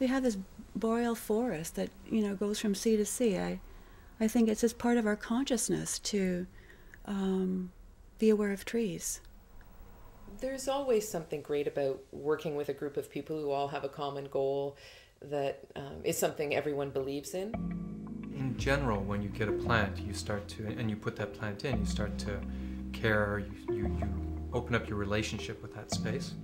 we have this boreal forest that, you know, goes from sea to sea. I think it's just part of our consciousness to be aware of trees. There's always something great about working with a group of people who all have a common goal that is something everyone believes in. In general, when you get a plant, you start to, and you put that plant in, you start to care, you open up your relationship with that space.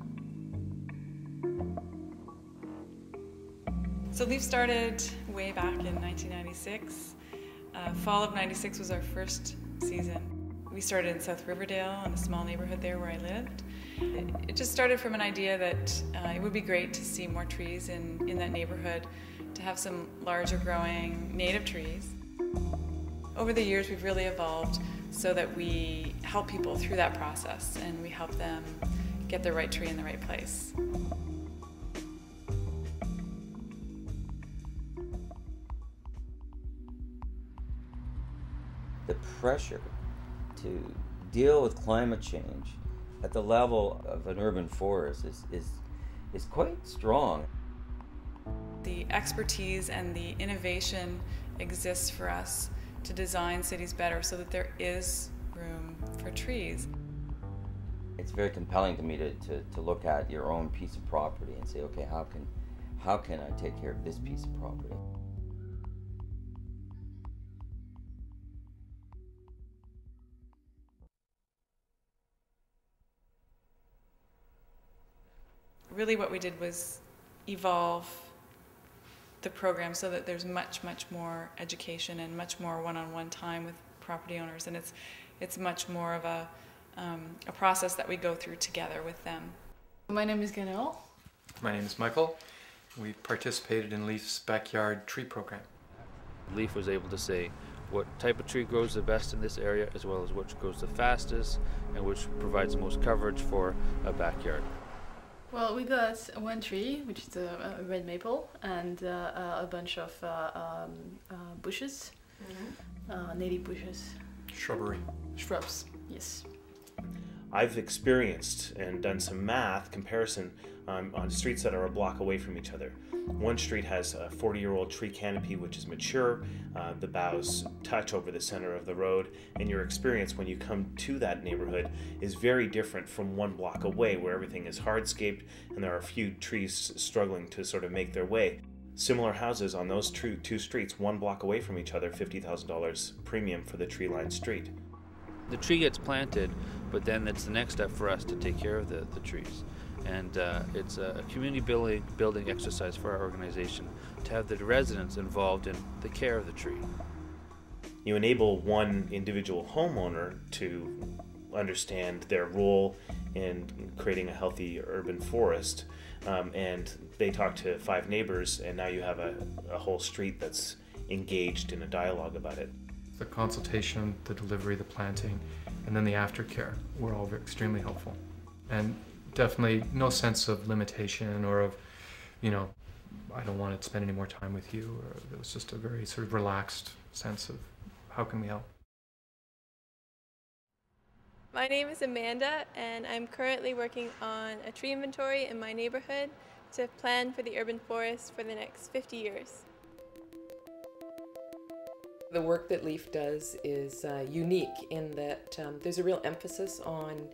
So Leaf started way back in 1996. Fall of '96 was our first season. We started in South Riverdale, in a small neighborhood there where I lived. It just started from an idea that it would be great to see more trees in that neighborhood, to have some larger growing native trees. Over the years we've really evolved so that we help people through that process and we help them get the right tree in the right place. The pressure to deal with climate change at the level of an urban forest is quite strong. The expertise and the innovation exists for us to design cities better so that there is room for trees. It's very compelling to me to look at your own piece of property and say, okay, how can I take care of this piece of property? Really what we did was evolve the program so that there's much more education and much more one-on-one time with property owners, and it's much more of a process that we go through together with them. My name is Ganel. My name is Michael. We participated in Leaf's backyard tree program. Leaf was able to say what type of tree grows the best in this area, as well as which grows the fastest and which provides the most coverage for a backyard. Well, we got one tree, which is a red maple, and a bunch of bushes, native bushes. Shrubs, yes. I've experienced and done some math comparison on streets that are a block away from each other. One street has a 40-year-old tree canopy which is mature, the boughs touch over the center of the road, and your experience when you come to that neighborhood is very different from one block away where everything is hardscaped and there are a few trees struggling to sort of make their way. Similar houses on those two streets, one block away from each other, $50,000 premium for the tree-lined street. The tree gets planted, but then it's the next step for us to take care of the trees. And it's a community building exercise for our organization to have the residents involved in the care of the tree. You enable one individual homeowner to understand their role in creating a healthy urban forest, and they talk to 5 neighbors, and now you have a whole street that's engaged in a dialogue about it. The consultation, the delivery, the planting, and then the aftercare were all extremely helpful. And definitely no sense of limitation or of, you know, I don't want to spend any more time with you. Or it was just a very sort of relaxed sense of how can we help. My name is Amanda, and I'm currently working on a tree inventory in my neighborhood to plan for the urban forest for the next 50 years. The work that Leaf does is unique in that there's a real emphasis on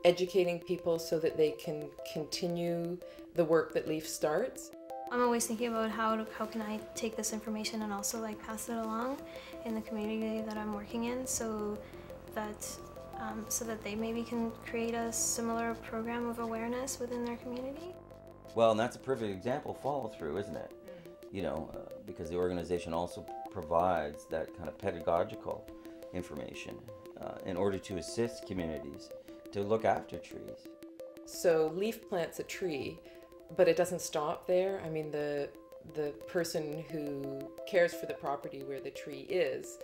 educating people so that they can continue the work that Leaf starts. I'm always thinking about how can I take this information and also pass it along in the community that I'm working in, so that they maybe can create a similar program of awareness within their community. Well, and that's a perfect example of follow-through, isn't it? You know, because the organization also provides that kind of pedagogical information in order to assist communities to look after trees. So Leaf plants a tree, but it doesn't stop there. I mean, the person who cares for the property where the tree is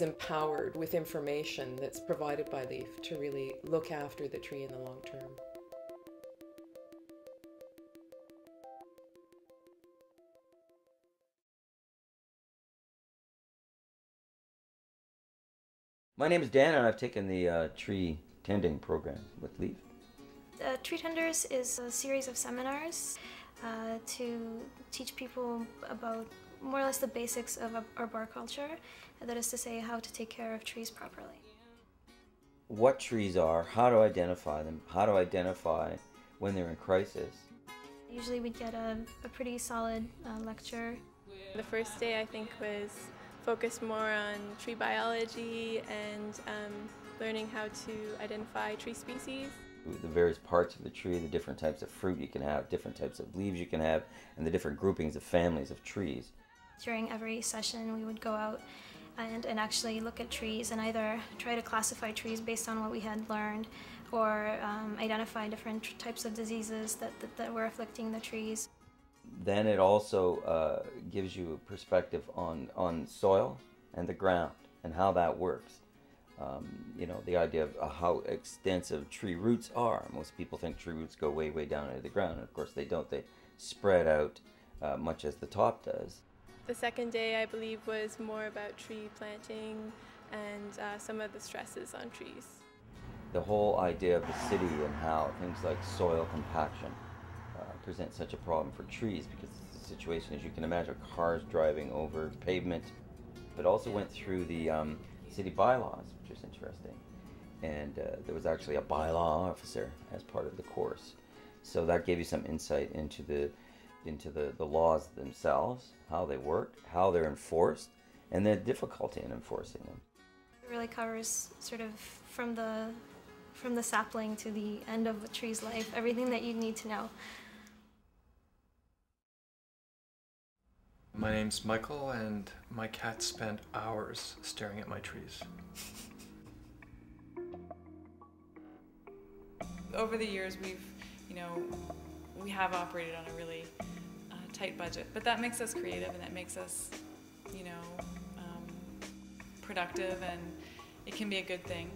empowered with information that's provided by Leaf to really look after the tree in the long term. My name is Dan, and I've taken the tree tending program with Leaf. Tree Tenders is a series of seminars to teach people about more or less the basics of arboriculture, that is to say, how to take care of trees properly. What trees are, how to identify them, how to identify when they're in crisis. Usually we'd get a pretty solid lecture. The first day I think was focused more on tree biology and learning how to identify tree species. The various parts of the tree, the different types of fruit you can have, different types of leaves you can have, and the different groupings of families of trees. During every session we would go out and actually look at trees and either try to classify trees based on what we had learned or identify different types of diseases that were afflicting the trees. Then it also gives you a perspective on soil and the ground and how that works. You know, the idea of how extensive tree roots are. Most people think tree roots go way, way down into the ground, and of course they don't. They spread out much as the top does. The second day, I believe, was more about tree planting and some of the stresses on trees. The whole idea of the city and how things like soil compaction present such a problem for trees, because it's a situation, as you can imagine, cars driving over pavement, but also went through the city bylaws, which is interesting. And there was actually a bylaw officer as part of the course. So that gave you some insight into the laws themselves, how they work, how they're enforced, and the difficulty in enforcing them. It really covers sort of from the sapling to the end of a tree's life, everything that you need to know. My name's Michael, and my cat spent hours staring at my trees. Over the years, we have operated on a really tight budget, but that makes us creative and that makes us, productive, and it can be a good thing.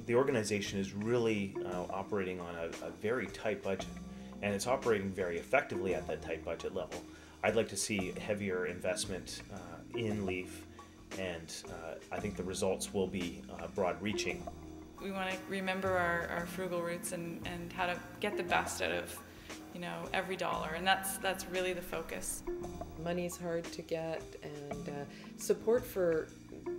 The organization is really operating on a very tight budget, and it's operating very effectively at that tight budget level. I'd like to see heavier investment in LEAF, and I think the results will be broad-reaching. We want to remember our frugal roots and how to get the best out of every dollar, and that's really the focus. Money's hard to get, and support for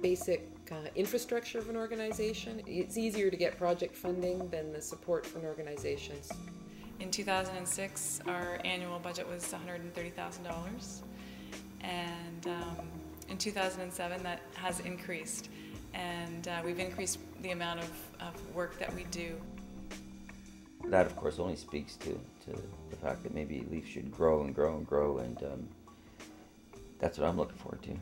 basic infrastructure of an organization. It's easier to get project funding than the support from organizations. In 2006, our annual budget was $130,000, and in 2007 that has increased, and we've increased the amount of work that we do. That, of course, only speaks to the fact that maybe LEAF should grow and grow and grow, and that's what I'm looking forward to.